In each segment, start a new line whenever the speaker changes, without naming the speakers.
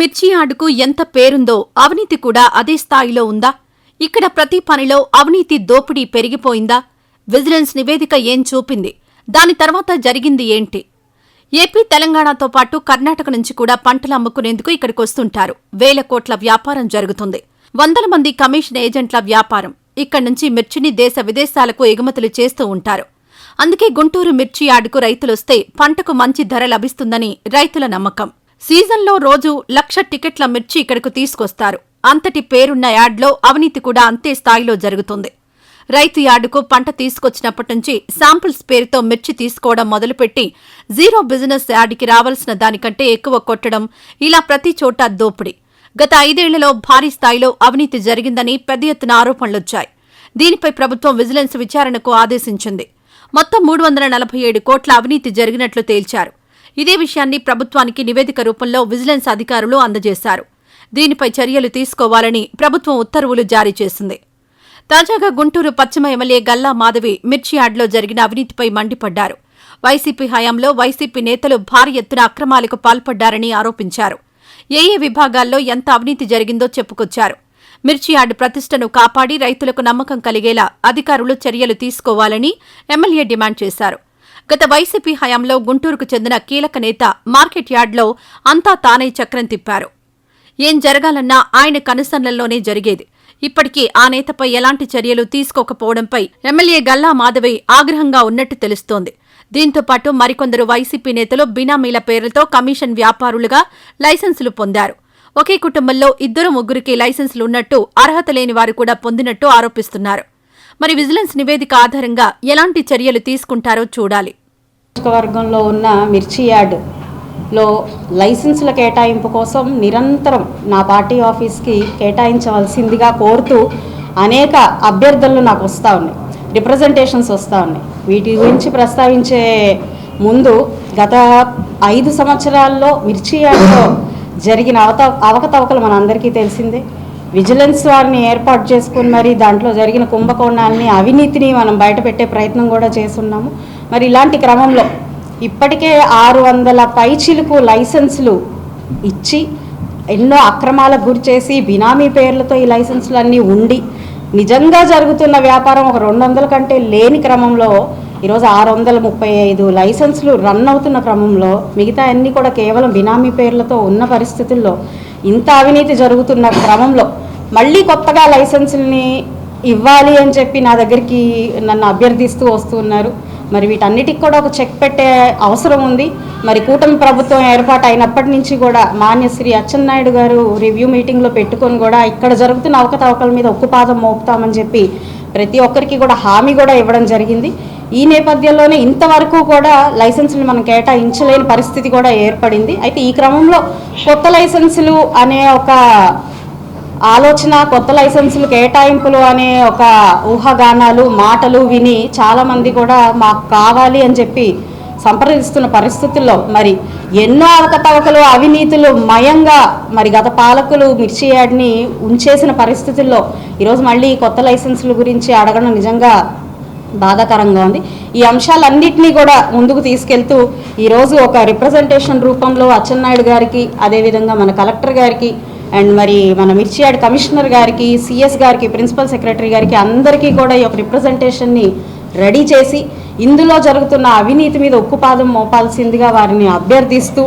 మిర్చి యార్డుకు ఎంత పేరుందో అవినీతి కూడా అదే స్థాయిలో ఉందా? ఇక్కడ ప్రతి పనిలో అవినీతి దోపిడీ పెరిగిపోయిందా? విజిలెన్స్ నివేదిక ఏం చూపింది? దాని తర్వాత జరిగింది ఏంటి? ఏపీ, తెలంగాణతో పాటు కర్ణాటక నుంచి కూడా పంటలు అమ్ముకునేందుకు ఇక్కడికొస్తుంటారు. వేల కోట్ల వ్యాపారం జరుగుతుంది. వందల మంది కమిషన్ ఏజెంట్ల వ్యాపారం. ఇక్కడి నుంచి మిర్చిని దేశ విదేశాలకు ఎగుమతులు చేస్తూ ఉంటారు. అందుకే గుంటూరు మిర్చి యార్డుకు రైతులొస్తే పంటకు మంచి ధర లభిస్తుందని రైతుల నమ్మకం. సీజన్లో రోజు 1,00,000 టికెట్ల మిర్చి ఇక్కడకు తీసుకొస్తారు. అంతటి పేరున్న యార్డ్లో అవినీతి కూడా అంతే స్థాయిలో జరుగుతుంది. రైతు యార్డుకు పంట తీసుకొచ్చినప్పటి నుంచి శాంపిల్స్ పేరుతో మిర్చి తీసుకోవడం మొదలుపెట్టి జీరో బిజినెస్ యార్డుకి రావాల్సిన దానికంటే ఎక్కువ కొట్టడం, ఇలా ప్రతి చోట దోపిడీ. గత 5 ఏళ్లలో భారీ స్థాయిలో అవినీతి జరిగిందని పెద్ద ఎత్తున ఆరోపణలొచ్చాయి. దీనిపై ప్రభుత్వం విజిలెన్స్ విచారణకు ఆదేశించింది. మొత్తం 347 కోట్ల అవినీతి జరిగినట్లు తేల్చారు. ఇదే విషయాన్ని ప్రభుత్వానికి నివేదిక రూపంలో విజిలెన్స్ అధికారులు అందజేశారు. దీనిపై చర్యలు తీసుకోవాలని ప్రభుత్వం ఉత్తర్వులు జారీ చేసింది. తాజాగా గుంటూరు పశ్చిమ ఎమ్మెల్యే గల్లా మాధవి మిర్చి యార్డులో జరిగిన అవినీతిపై మండిపడ్డారు. వైసీపీ హయాంలో వైసీపీ నేతలు భారీ ఎత్తున అక్రమాలకు పాల్పడ్డారని ఆరోపించారు. ఏ విభాగాల్లో ఎంత అవినీతి జరిగిందో చెప్పుకొచ్చారు. మిర్చి యార్డు ప్రతిష్టను కాపాడి రైతులకు నమ్మకం కలిగేలా అధికారులు చర్యలు తీసుకోవాలని ఎమ్మెల్యే డిమాండ్ చేశారు. గత వైసీపీ హయాంలో గుంటూరుకు చెందిన కీలక నేత మార్కెట్ యార్డులో అంతా తానై చక్రం తిప్పారు. ఏం జరగాలన్నా ఆయన కనుసన్నల్లోనే జరిగేది. ఇప్పటికీ ఆ నేతపై ఎలాంటి చర్యలు తీసుకోకపోవడంపై ఎమ్మెల్యే గల్లా మాధవి ఆగ్రహంగా ఉన్నట్టు తెలుస్తోంది. దీంతో పాటు మరికొందరు వైసీపీ నేతలు బినామీల పేర్లతో కమిషన్ వ్యాపారులుగా లైసెన్సులు పొందారు. ఒకే కుటుంబంలో 2-3కి లైసెన్సులున్నట్టు, అర్హత లేని వారు కూడా పొందినట్టు ఆరోపిస్తున్నారు. మరి విజిలెన్స్ నివేదిక ఆధారంగా ఎలాంటి చర్యలు తీసుకుంటారో చూడాలి.
వర్గంలో ఉన్న మిర్చి యార్డులో లైసెన్సుల కేటాయింపు కోసం నిరంతరం నా పార్టీ ఆఫీస్కి కేటాయించవలసిందిగా కోరుతూ అనేక అభ్యర్థనలు నాకు వస్తూ ఉన్నాయి, రిప్రజెంటేషన్స్ వస్తూ ఉన్నాయి. వీటి గురించి ప్రస్తావించే ముందు గత 5 సంవత్సరాల్లో మిర్చి యార్డులో జరిగిన అవకతవకలు మనందరికీ తెలిసిందే. విజిలెన్స్ వారిని ఏర్పాటు చేసుకుని మరి దాంట్లో జరిగిన కుంభకోణాలని, అవినీతిని మనం బయటపెట్టే ప్రయత్నం కూడా చేస్తున్నాము. మరి ఇలాంటి క్రమంలో ఇప్పటికే 600 పైచిలుకు లైసెన్సులు ఇచ్చి ఎన్నో అక్రమాలకు గురిచేసి బినామీ పేర్లతో ఈ లైసెన్సులు అన్నీ ఉండి నిజంగా జరుగుతున్న వ్యాపారం ఒక 200 కంటే లేని క్రమంలో ఈరోజు 635 లైసెన్సులు రన్ అవుతున్న క్రమంలో మిగతా అన్నీ కూడా కేవలం బినామీ పేర్లతో ఉన్న పరిస్థితుల్లో ఇంత అవినీతి జరుగుతున్న క్రమంలో మళ్ళీ కొత్తగా లైసెన్సుల్ని ఇవ్వాలి అని చెప్పి నా దగ్గరికి నన్ను అభ్యర్థిస్తూ వస్తున్నారు. మరి వీటన్నిటికి కూడా ఒక చెక్ పెట్టే అవసరం ఉంది. మరి కూటమి ప్రభుత్వం ఏర్పాటు అయినప్పటి నుంచి కూడా మాన్యశ్రీ అచ్చెన్నాయుడు గారు రివ్యూ మీటింగ్లో పెట్టుకొని కూడా ఇక్కడ జరుగుతున్న అవకతవకల మీద ఉక్కుపాదం మోపుతామని చెప్పి ప్రతి ఒక్కరికి కూడా హామీ కూడా ఇవ్వడం జరిగింది. ఈ నేపథ్యంలోనే ఇంతవరకు కూడా లైసెన్సులు మనం కేటాయించలేని పరిస్థితి కూడా ఏర్పడింది. అయితే ఈ క్రమంలో కొత్త లైసెన్సులు అనే ఒక ఆలోచన, కొత్త లైసెన్సులు కేటాయింపులు అనే ఒక ఊహాగానాలు, మాటలు విని చాలామంది కూడా మాకు కావాలి అని చెప్పి సంప్రదిస్తున్న పరిస్థితుల్లో మరి ఎన్నో అవకతవకలు, అవినీతులు మయంగా మరి గత పాలకులు మిర్చి యార్డ్ని ఉంచేసిన పరిస్థితుల్లో ఈరోజు మళ్ళీ కొత్త లైసెన్సుల గురించి అడగడం నిజంగా బాధాకరంగా ఉంది. ఈ అంశాలన్నింటినీ కూడా ముందుకు తీసుకెళ్తూ ఈరోజు ఒక రిప్రజెంటేషన్ రూపంలో అచ్చెన్నాయుడు గారికి, అదేవిధంగా మన కలెక్టర్ గారికి అండ్ మరి మన మిర్చి యార్డ్ కమిషనర్ గారికి, సిఎస్ గారికి, ప్రిన్సిపల్ సెక్రటరీ గారికి అందరికీ కూడా ఈ యొక్క రిప్రజెంటేషన్ని రెడీ చేసి ఇందులో జరుగుతున్న అవినీతి మీద ఉక్కుపాదం మోపాల్సిందిగా వారిని అభ్యర్థిస్తూ,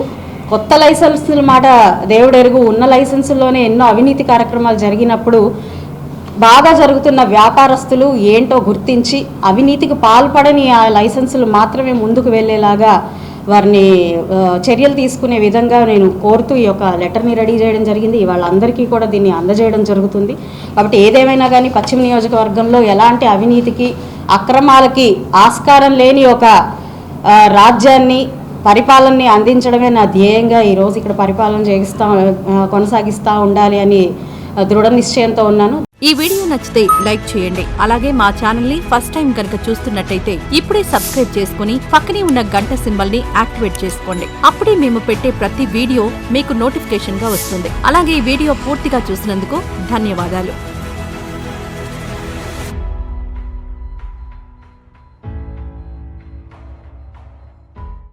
కొత్త లైసెన్సుల మాట దేవుడెరుగు, ఉన్న లైసెన్సుల్లోనే ఎన్నో అవినీతి కార్యక్రమాలు జరిగినప్పుడు బాగా జరుగుతున్న వ్యాపారస్తులు ఏంటో గుర్తించి అవినీతికి పాల్పడని ఆ లైసెన్సులు మాత్రమే ముందుకు వెళ్ళేలాగా వారిని చర్యలు తీసుకునే విధంగా నేను కోరుతూ ఈ యొక్క లెటర్ని రెడీ చేయడం జరిగింది. వాళ్ళందరికీ కూడా దీన్ని అందజేయడం జరుగుతుంది. కాబట్టి ఏదేమైనా కానీ పశ్చిమ నియోజకవర్గంలో ఎలాంటి అవినీతికి, అక్రమాలకి ఆస్కారం లేని ఒక రాజ్యాన్ని, పరిపాలనని అందించడమే నా ధ్యేయంగా ఈరోజు ఇక్కడ పరిపాలన కొనసాగిస్తూ ఉండాలి అని దృఢ నిశ్చయంతో ఉన్నాను.
ఈ వీడియో నచ్చితే లైక్ చేయండి. అలాగే మా ఛానల్ ని ఫస్ట్ టైం కనుక చూస్తున్నట్టయితే ఇప్పుడే సబ్స్క్రైబ్ చేసుకుని పక్కనే ఉన్న గంట సింబల్ ని యాక్టివేట్ చేసుకోండి. అప్పుడే మేము పెట్టే ప్రతి వీడియో మీకు నోటిఫికేషన్ గా వస్తుంది. అలాగే ఈ వీడియో పూర్తిగా చూసినందుకు ధన్యవాదాలు.